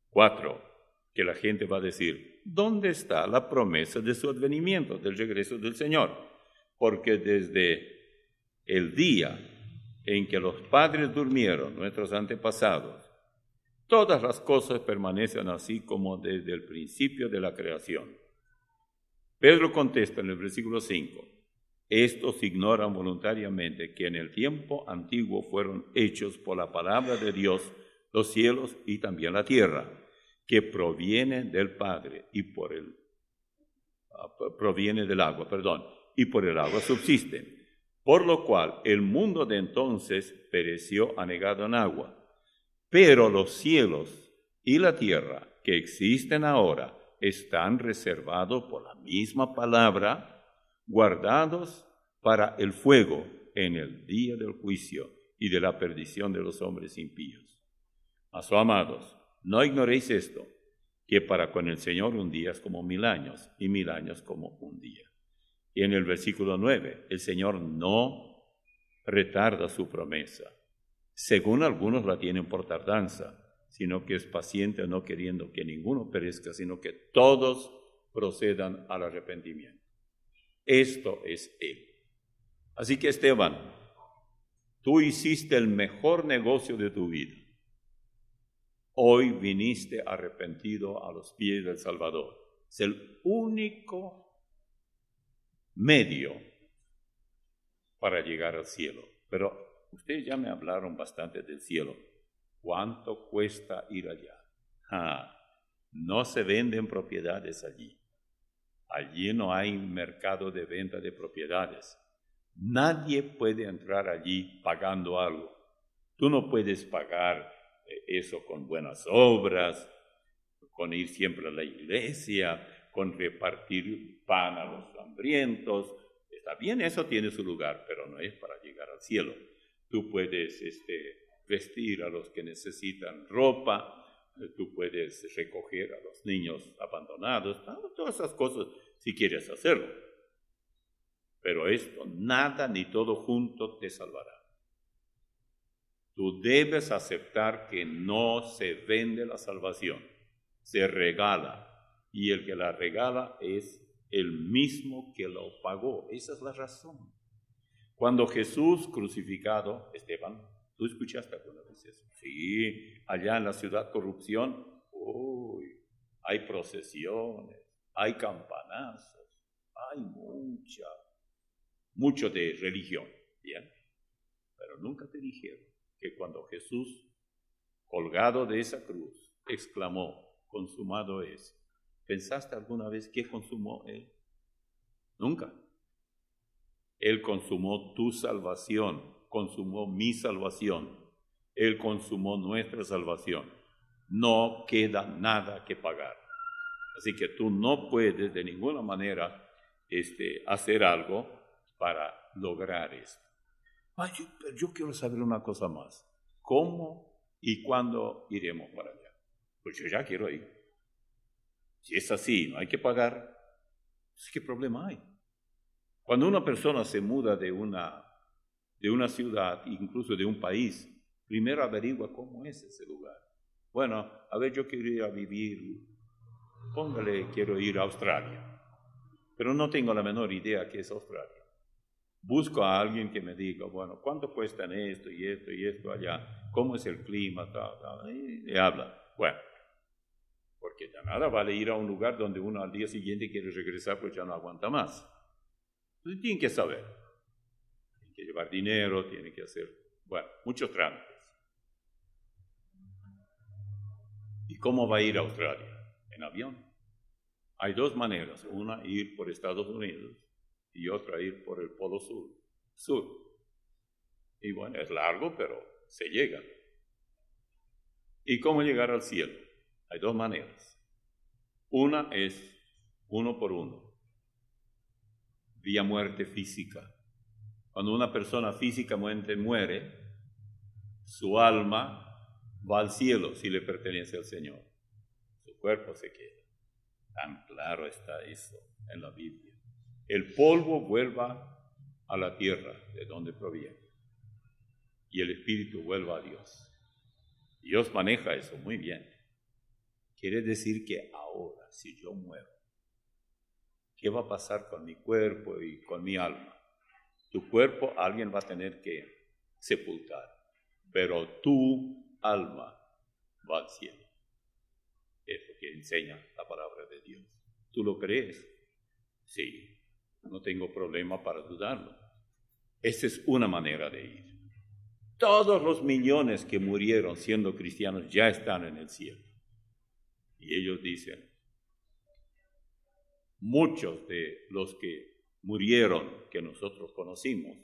4, que la gente va a decir, ¿dónde está la promesa de su advenimiento, del regreso del Señor? Porque desde el día en que los padres durmieron, nuestros antepasados, todas las cosas permanecen así como desde el principio de la creación. Pedro contesta en el versículo 5, estos ignoran voluntariamente que en el tiempo antiguo fueron hechos por la palabra de Dios los cielos y también la tierra, que proviene del Padre y proviene del agua, y por el agua subsisten. Por lo cual el mundo de entonces pereció anegado en agua. Pero los cielos y la tierra que existen ahora están reservados por la misma palabra, guardados para el fuego en el día del juicio y de la perdición de los hombres impíos. Amados, no ignoréis esto, que para con el Señor un día es como 1000 años, y 1000 años como un día. Y en el versículo 9, el Señor no retarda su promesa, según algunos la tienen por tardanza, sino que es paciente, no queriendo que ninguno perezca, sino que todos procedan al arrepentimiento. Esto es Él. Así que, Esteban, tú hiciste el mejor negocio de tu vida. Hoy viniste arrepentido a los pies del Salvador. Es el único medio para llegar al cielo. Pero ustedes ya me hablaron bastante del cielo. ¿Cuánto cuesta ir allá? No se venden propiedades allí. Allí no hay mercado de venta de propiedades. Nadie puede entrar allí pagando algo. Tú no puedes pagar eso con buenas obras. con ir siempre a la iglesia, con repartir pan a los hambrientos. Está bien, eso tiene su lugar, pero no es para llegar al cielo. Tú puedes vestir a los que necesitan ropa, tú puedes recoger a los niños abandonados, todas esas cosas si quieres hacerlo. Pero esto, nada ni todo junto te salvará. Tú debes aceptar que no se vende la salvación, se regala. Y el que la regala es el mismo que lo pagó. Esa es la razón. Cuando Jesús crucificado, Esteban, ¿tú escuchaste alguna vez eso? Sí, allá en la ciudad corrupción, hay procesiones, hay campanazos, hay mucho de religión, ¿bien? Pero nunca te dijeron que cuando Jesús, colgado de esa cruz, exclamó, consumado es. ¿Pensaste alguna vez qué consumó Él? Nunca. Él consumó tu salvación, consumó mi salvación. Él consumó nuestra salvación. No queda nada que pagar. Así que tú no puedes de ninguna manera hacer algo para lograr esto. Yo quiero saber una cosa más. ¿Cómo y cuándo iremos para allá? Pues yo ya quiero ir. Si es así, no hay que pagar, ¿qué problema hay? Cuando una persona se muda de una ciudad, incluso de un país, primero averigua cómo es ese lugar. Bueno, a ver, yo quiero ir a vivir, póngale, quiero ir a Australia, pero no tengo la menor idea qué es Australia. Busco a alguien que me diga, bueno, ¿cuánto cuestan esto y esto y esto allá? ¿Cómo es el clima? Y habla. Bueno, porque de nada vale ir a un lugar donde uno al día siguiente quiere regresar pues ya no aguanta más. Entonces tienen que saber. Tienen que llevar dinero, tienen que hacer, muchos trámites. ¿Y cómo va a ir a Australia? En avión. Hay dos maneras. Una, ir por Estados Unidos y otra, ir por el Polo Sur. Y es largo, pero se llega. ¿Y cómo llegar al cielo? Hay dos maneras. Una es uno por uno, vía muerte física. Cuando una persona físicamente muere, su alma va al cielo si le pertenece al Señor. Su cuerpo se queda. Tan claro está eso en la Biblia. El polvo vuelva a la tierra de donde proviene y el espíritu vuelva a Dios. Dios maneja eso muy bien. Quiere decir que ahora, si yo muero, ¿qué va a pasar con mi cuerpo y con mi alma? Tu cuerpo alguien va a tener que sepultar, pero tu alma va al cielo. Es lo que enseña la palabra de Dios. ¿Tú lo crees? Sí, no tengo problema para dudarlo. Esa es una manera de ir. Todos los millones que murieron siendo cristianos ya están en el cielo. Y ellos dicen, muchos de los que murieron, que nosotros conocimos,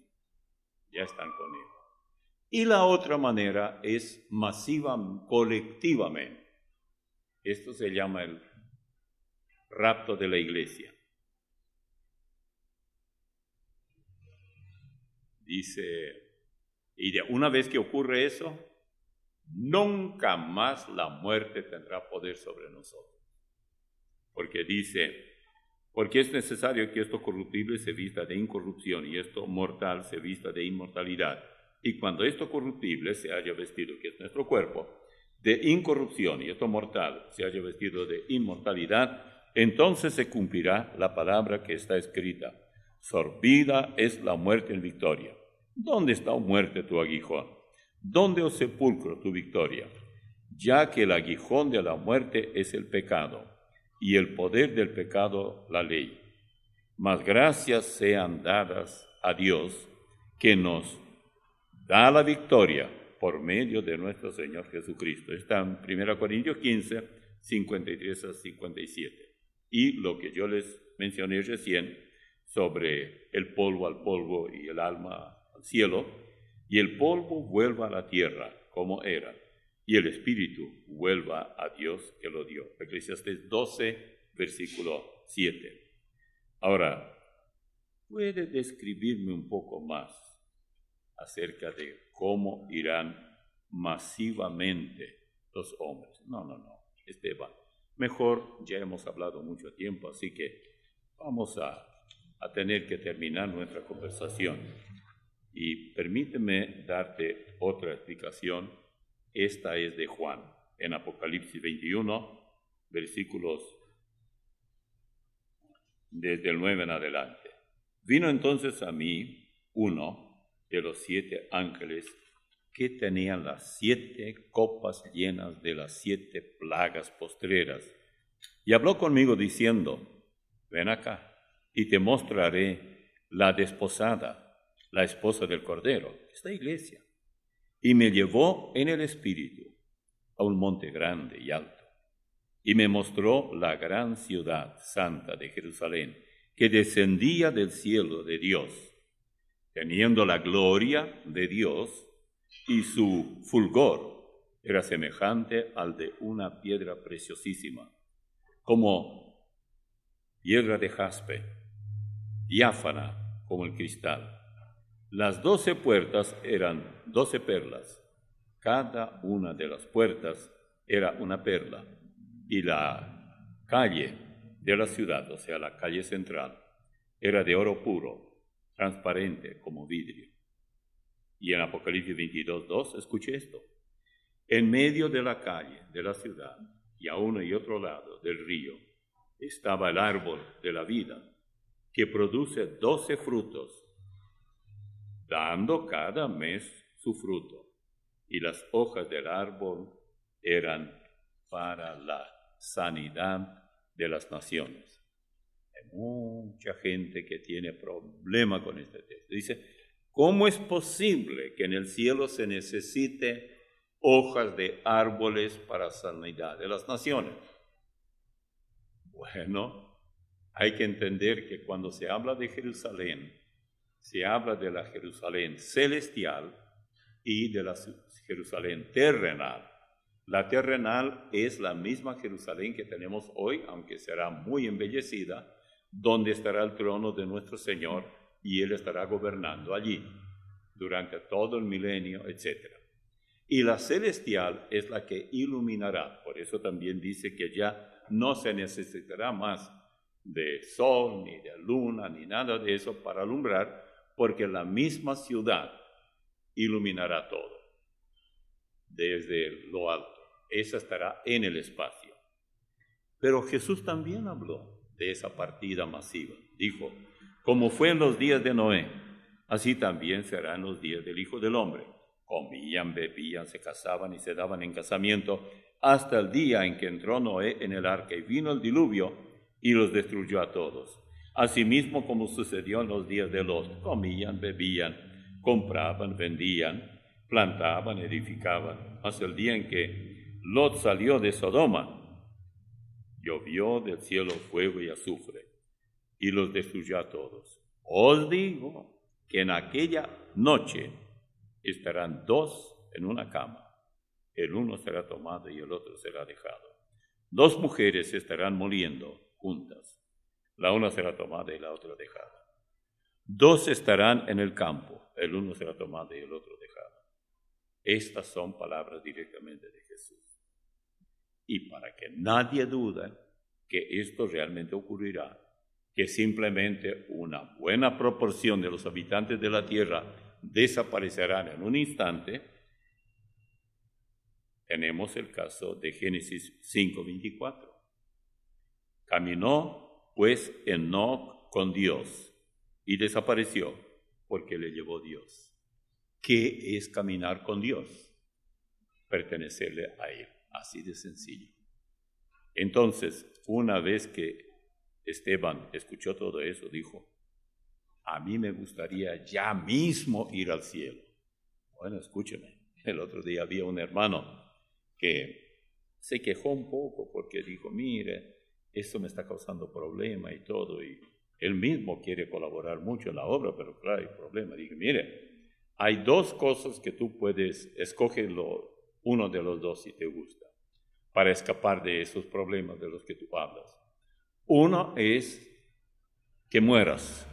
ya están con Él. Y la otra manera es masiva, colectivamente. Esto se llama el rapto de la iglesia. Dice, y una vez que ocurre eso, nunca más la muerte tendrá poder sobre nosotros. Porque dice, porque es necesario que esto corruptible se vista de incorrupción y esto mortal se vista de inmortalidad. Y cuando esto corruptible se haya vestido, que es nuestro cuerpo, de incorrupción y esto mortal se haya vestido de inmortalidad, entonces se cumplirá la palabra que está escrita. Sorbida es la muerte en victoria. ¿Dónde está, oh muerte, tu aguijón? ¿Dónde, oh sepulcro, tu victoria? Ya que el aguijón de la muerte es el pecado, y el poder del pecado la ley. Mas gracias sean dadas a Dios, que nos da la victoria por medio de nuestro Señor Jesucristo. Está en 1 Corintios 15, 53 a 57. Y lo que yo les mencioné recién sobre el polvo al polvo y el alma al cielo, y el polvo vuelva a la tierra como era, y el espíritu vuelva a Dios que lo dio. Eclesiastés 12, versículo 7. Ahora, ¿puede describirme un poco más acerca de cómo irán masivamente los hombres? No, Esteban, mejor, ya hemos hablado mucho tiempo, así que vamos a tener que terminar nuestra conversación. Y permíteme darte otra explicación. Esta es de Juan, en Apocalipsis 21, versículos desde el 9 en adelante. Vino entonces a mí uno de los 7 ángeles que tenían las 7 copas llenas de las 7 plagas postreras, y habló conmigo diciendo: ven acá, y te mostraré la desposada, la esposa del Cordero, esta iglesia. Y me llevó en el espíritu a un monte grande y alto, y me mostró la gran ciudad santa de Jerusalén, que descendía del cielo de Dios, teniendo la gloria de Dios, y su fulgor era semejante al de una piedra preciosísima, como piedra de jaspe, diáfana como el cristal. Las 12 puertas eran 12 perlas, cada una de las puertas era una perla, y la calle de la ciudad, o sea, la calle central, era de oro puro, transparente como vidrio. Y en Apocalipsis 22:2, escuche esto: en medio de la calle de la ciudad, y a uno y otro lado del río, estaba el árbol de la vida, que produce 12 frutos, dando cada mes su fruto, y las hojas del árbol eran para la sanidad de las naciones. Hay mucha gente que tiene problema con este texto. Dice: ¿cómo es posible que en el cielo se necesite hojas de árboles para sanidad de las naciones? Bueno, hay que entender que cuando se habla de Jerusalén, se habla de la Jerusalén celestial y de la Jerusalén terrenal. La terrenal es la misma Jerusalén que tenemos hoy, aunque será muy embellecida, donde estará el trono de nuestro Señor, y Él estará gobernando allí durante todo el milenio, etc. Y la celestial es la que iluminará. Por eso también dice que ya no se necesitará más de sol, ni de luna, ni nada de eso para alumbrar, porque la misma ciudad iluminará todo desde lo alto. Esa estará en el espacio. Pero Jesús también habló de esa partida masiva. Dijo: como fue en los días de Noé, así también será en los días del Hijo del Hombre. Comían, bebían, se casaban y se daban en casamiento, hasta el día en que entró Noé en el arca y vino el diluvio y los destruyó a todos. Asimismo, como sucedió en los días de Lot, comían, bebían, compraban, vendían, plantaban, edificaban, hasta el día en que Lot salió de Sodoma. Llovió del cielo fuego y azufre, y los destruyó a todos. Os digo que en aquella noche estarán 2 en una cama, el uno será tomado y el otro será dejado. 2 mujeres estarán moliendo juntas, la una será tomada y la otra dejada. 2 estarán en el campo, el uno será tomado y el otro dejado. Estas son palabras directamente de Jesús. Y para que nadie dude que esto realmente ocurrirá, que simplemente una buena proporción de los habitantes de la tierra desaparecerán en un instante, tenemos el caso de Génesis 5:24. Caminó pues Enoc con Dios y desapareció porque le llevó Dios. ¿Qué es caminar con Dios? Pertenecerle a Él, así de sencillo. Entonces, una vez que Esteban escuchó todo eso, dijo: a mí me gustaría ya mismo ir al cielo. Bueno, escúcheme, el otro día había un hermano que se quejó un poco porque dijo: mire, esto me está causando problema y todo, y él mismo quiere colaborar mucho en la obra, pero claro, hay problema. Dije: mire, hay 2 cosas que tú puedes, escoge uno de los dos si te gusta, para escapar de esos problemas de los que tú hablas. Uno es que mueras.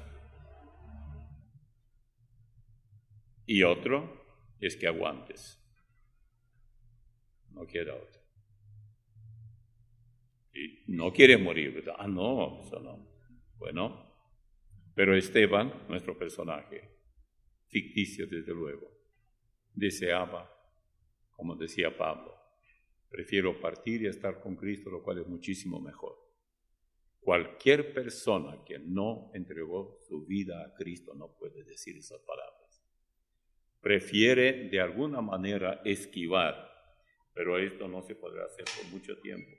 Y otro es que aguantes. No queda otro. Y no quieres morir, ¿verdad? Ah, no, eso no. Bueno, pero Esteban, nuestro personaje, ficticio desde luego, deseaba, como decía Pablo, prefiero partir y estar con Cristo, lo cual es muchísimo mejor. Cualquier persona que no entregó su vida a Cristo no puede decir esas palabras. Prefiere de alguna manera esquivar, pero esto no se podrá hacer por mucho tiempo.